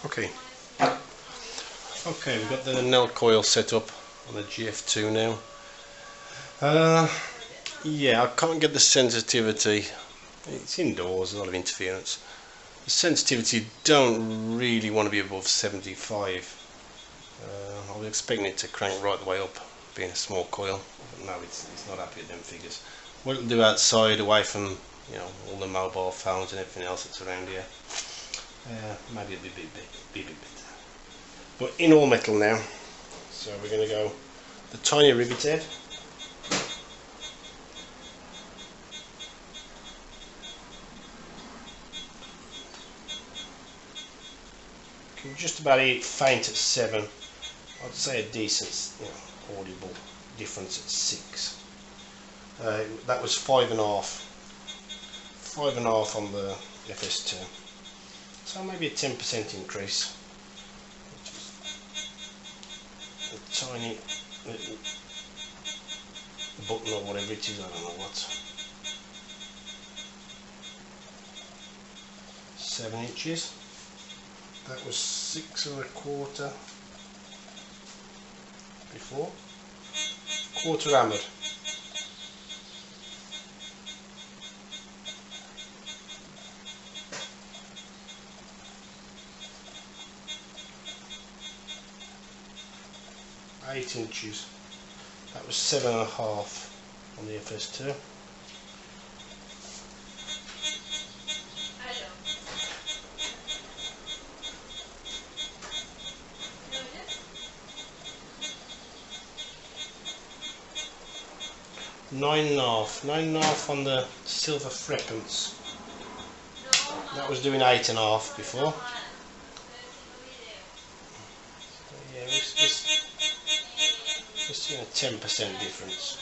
Okay, we've got the nail coil set up on the GF2 now. Yeah, I can't get the sensitivity. It's indoors, a lot of interference. The sensitivity don't really want to be above 75. I was expecting it to crank right the way up, being a small coil, but no, it's not happy with them figures. What it'll do outside, away from all the mobile phones and everything else that's around here, maybe it'll be a bit better. But in all metal now, so we're going to go the tiny rivet head. You can just about hear it faint at 7. I'd say a decent, audible difference at 6. That was 5.5 on the FS2. So maybe a 10% increase. A tiny little button or whatever it is, I don't know what. 7 inches. That was 6.25 before. Quarter hammered. Eight inches. That was 7.5 on the FS2. Nine and a half on the silver frequency. That was doing 8.5 before. So yeah, we're seeing a 10% difference.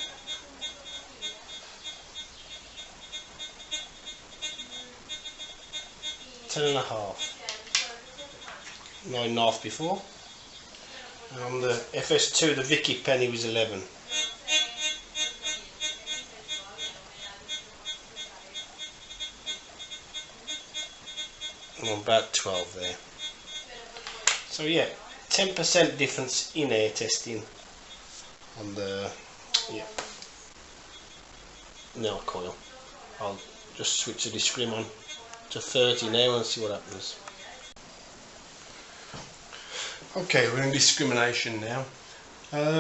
10.5. 9.5 before. And on the FS2, the Vicky penny was 11. I'm about 12 there. So yeah, 10% difference in air testing on the nail coil. I'll just switch the discrim on to 30 now and see what happens. Okay, we're in discrimination now.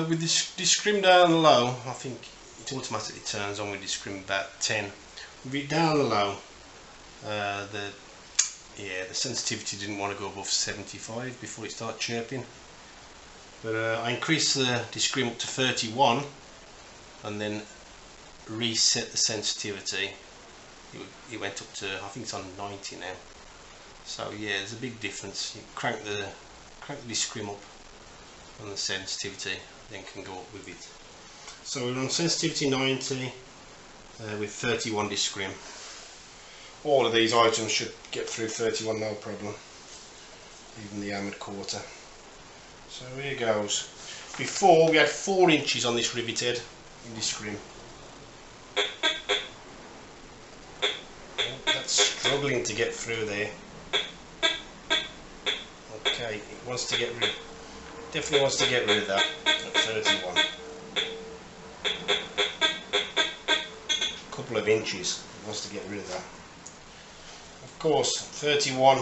With this discrim down low, I think it automatically turns on with discrim about 10. With it down low, the sensitivity didn't want to go above 75 before it started chirping. But I increased the discrim up to 31 and then reset the sensitivity. It went up to, I think it's on 90 now. So yeah, there's a big difference. You crank the discrim up and the sensitivity then can go up with it. So we're on sensitivity 90 with 31 discrim. All of these items should get through 31 no problem, even the hammered quarter. So here goes. Before we had 4 inches on this rivet head in discrim. That's struggling to get through there. Okay, it wants to get rid, definitely wants to get rid of that at 31. A couple of inches, it wants to get rid of that. Of course, 31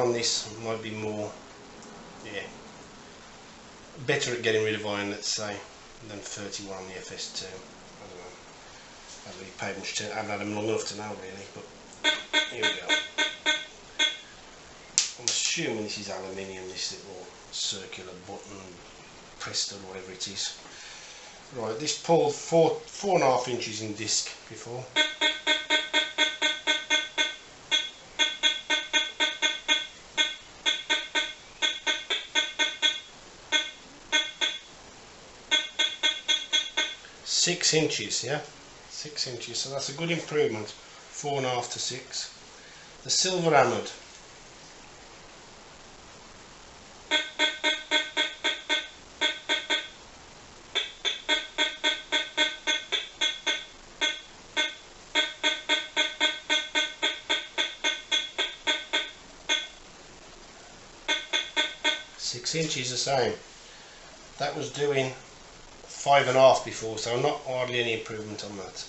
on this might be more, better at getting rid of iron, let's say, than 31 on the FS2. I don't know. I haven't really paid much attention. I haven't had them long enough to know really, but here we go. I'm assuming this is aluminium, this little circular button, pressed or whatever it is. Right, this pulled 4.5 inches in disc before. Six inches, yeah, 6 inches, so that's a good improvement, 4.5 to 6. The silver hammered. 6 inches the same. That was doing 5.5 before, so not hardly any improvement on that.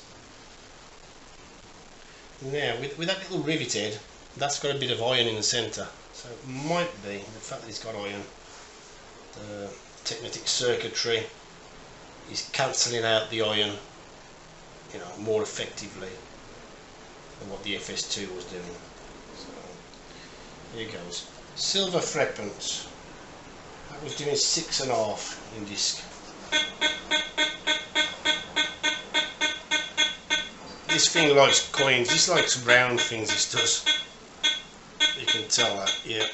Now with that little rivet head, that's got a bit of iron in the centre, so it might be the fact that it's got iron, the magnetic circuitry is cancelling out the iron, you know, more effectively than what the FS2 was doing. So here goes. Silver frequency, that was doing 6.5 in disc. This thing likes coins, this likes round things, this does. You can tell that, yeah.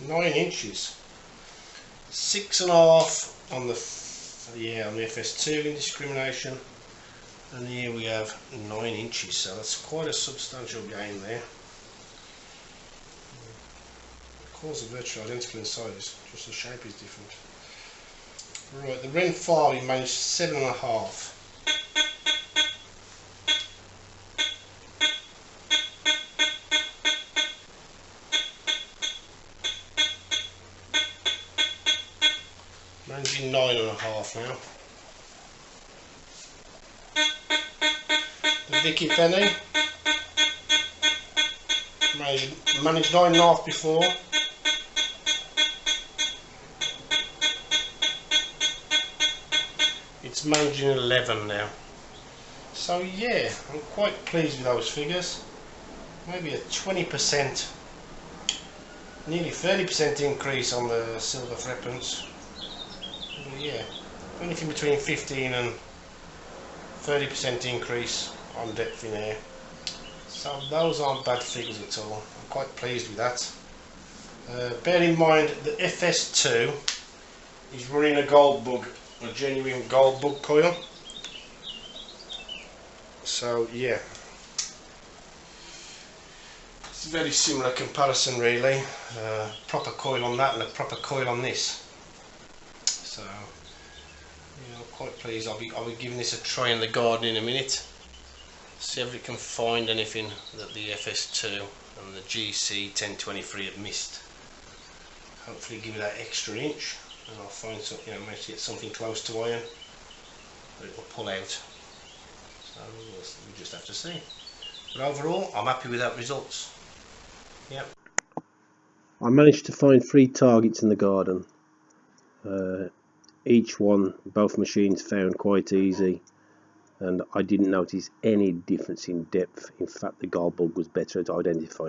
Nine inches. 6.5 on the FS2 in discrimination, and here we have 9 inches, so that's quite a substantial gain there. The coils are virtually identical in size, just the shape is different. Right, the Ren 5 we managed 7.5. Managing 9.5 now. The Vicky Penny managed 9.5 before. It's managing 11 now. So yeah, I'm quite pleased with those figures. Maybe a 20%, nearly 30% increase on the silver frequency. Yeah, anything between 15 and 30% increase on depth in air. So those aren't bad figures at all. I'm quite pleased with that. Bear in mind the FS2 is running a gold bug, a genuine gold bug coil. So yeah, it's a very similar comparison really. Proper coil on that and a proper coil on this. So yeah, I'm quite pleased. I'll be giving this a try in the garden in a minute. See if we can find anything that the FS2 and the GC 1023 have missed. Hopefully give it that extra inch, and I'll find something, you know, manage to get something close to iron, but it will pull out. So we'll just have to see. But overall, I'm happy with that results. Yep. I managed to find 3 targets in the garden. Each one, both machines found quite easy, and I didn't notice any difference in depth. In fact, the gold bug was better at identifying.